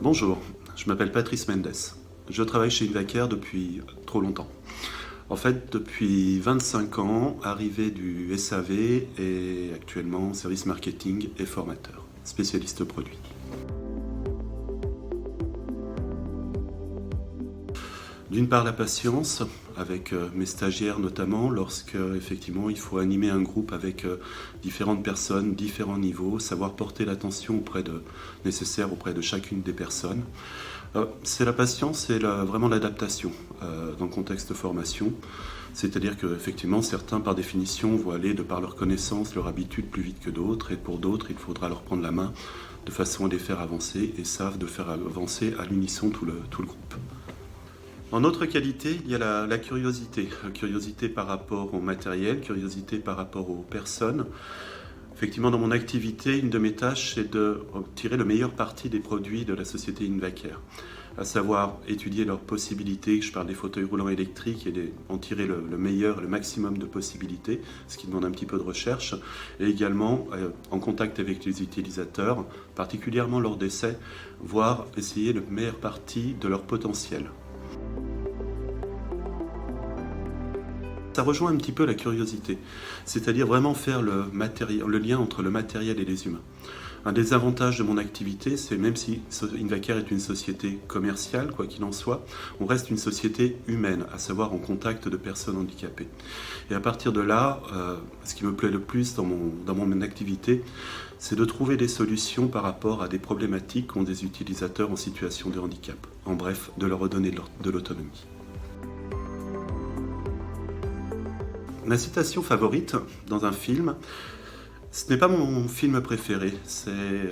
Bonjour, je m'appelle Patrice Mendes. Je travaille chez Invacare depuis trop longtemps. En fait, depuis 25 ans, arrivé du SAV et actuellement service marketing et formateur, spécialiste produit. D'une part la patience, avec mes stagiaires notamment, lorsque effectivement il faut animer un groupe avec différentes personnes, différents niveaux, savoir porter l'attention nécessaire auprès de chacune des personnes. C'est la patience et vraiment l'adaptation dans le contexte de formation. C'est-à-dire qu'effectivement, certains, par définition, vont aller, de par leur connaissance, leur habitude, plus vite que d'autres. Et pour d'autres, il faudra leur prendre la main de façon à les faire avancer et savent de faire avancer à l'unisson tout le groupe. En autre qualité, il y a la curiosité. Curiosité par rapport au matériel, curiosité par rapport aux personnes. Effectivement, dans mon activité, une de mes tâches, c'est de tirer le meilleur parti des produits de la société Invacare, à savoir étudier leurs possibilités, je parle des fauteuils roulants électriques, et en tirer le meilleur, le maximum de possibilités, ce qui demande un petit peu de recherche, et également en contact avec les utilisateurs, particulièrement lors d'essais, voire essayer le meilleur parti de leur potentiel. Ça rejoint un petit peu la curiosité, c'est-à-dire vraiment faire le lien entre le matériel et les humains. Un des avantages de mon activité, c'est même si Invacare est une société commerciale, quoi qu'il en soit, on reste une société humaine, à savoir en contact de personnes handicapées. Et à partir de là, ce qui me plaît le plus dans mon activité, c'est de trouver des solutions par rapport à des problématiques qu'ont des utilisateurs en situation de handicap. En bref, de leur redonner de l'autonomie. Ma citation favorite dans un film, ce n'est pas mon film préféré, c'est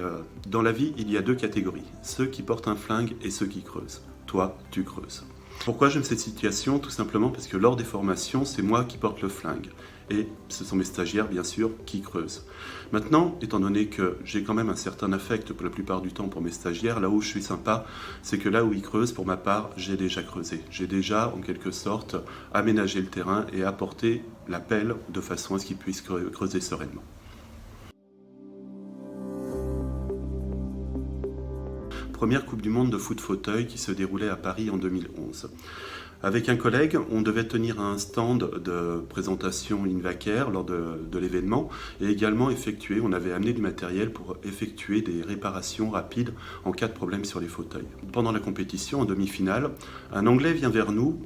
dans la vie il y a deux catégories, ceux qui portent un flingue et ceux qui creusent. Toi, tu creuses. Pourquoi j'aime cette situation? Tout simplement parce que lors des formations, c'est moi qui porte le flingue. Et ce sont mes stagiaires, bien sûr, qui creusent. Maintenant, étant donné que j'ai quand même un certain affect pour la plupart du temps pour mes stagiaires, là où je suis sympa, c'est que là où ils creusent, pour ma part, j'ai déjà creusé. J'ai déjà, en quelque sorte, aménagé le terrain et apporté la pelle de façon à ce qu'ils puissent creuser sereinement. Première Coupe du Monde de foot fauteuil qui se déroulait à Paris en 2011. Avec un collègue, on devait tenir un stand de présentation Invacare lors de l'événement et également on avait amené du matériel pour effectuer des réparations rapides en cas de problème sur les fauteuils. Pendant la compétition, en demi-finale, un Anglais vient vers nous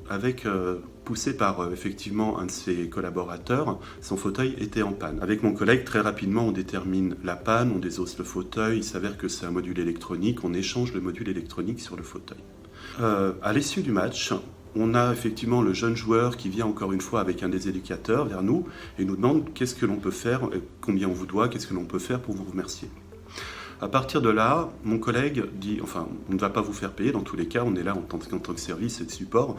poussé par effectivement un de ses collaborateurs, son fauteuil était en panne. Avec mon collègue, très rapidement, on détermine la panne, on désosse le fauteuil, il s'avère que c'est un module électronique, on échange le module électronique sur le fauteuil. À l'issue du match, on a effectivement le jeune joueur qui vient encore une fois avec un des éducateurs vers nous et nous demande qu'est-ce que l'on peut faire, combien on vous doit, qu'est-ce que l'on peut faire pour vous remercier. À partir de là, mon collègue dit, enfin, on ne va pas vous faire payer, dans tous les cas, on est là en tant que service et de support.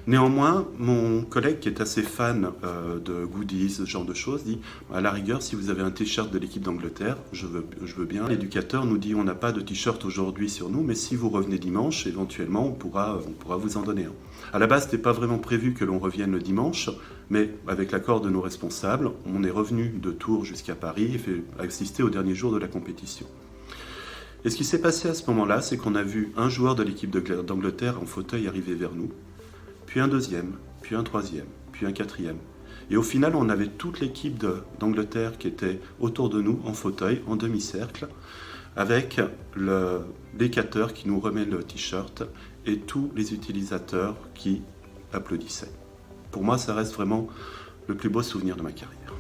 Néanmoins, mon collègue qui est assez fan de goodies, ce genre de choses, dit à la rigueur, si vous avez un t-shirt de l'équipe d'Angleterre, je veux bien. L'éducateur nous dit on n'a pas de t-shirt aujourd'hui sur nous, mais si vous revenez dimanche, éventuellement on pourra vous en donner un. À la base, ce n'était pas vraiment prévu que l'on revienne le dimanche, mais avec l'accord de nos responsables, on est revenu de Tours jusqu'à Paris et fait assister au dernier jour de la compétition. Et ce qui s'est passé à ce moment-là, c'est qu'on a vu un joueur de l'équipe d'Angleterre en fauteuil arriver vers nous, puis un deuxième, puis un troisième, puis un quatrième. Et au final, on avait toute l'équipe d'Angleterre qui était autour de nous, en fauteuil, en demi-cercle, avec l'éducateur qui nous remet le t-shirt et tous les utilisateurs qui applaudissaient. Pour moi, ça reste vraiment le plus beau souvenir de ma carrière.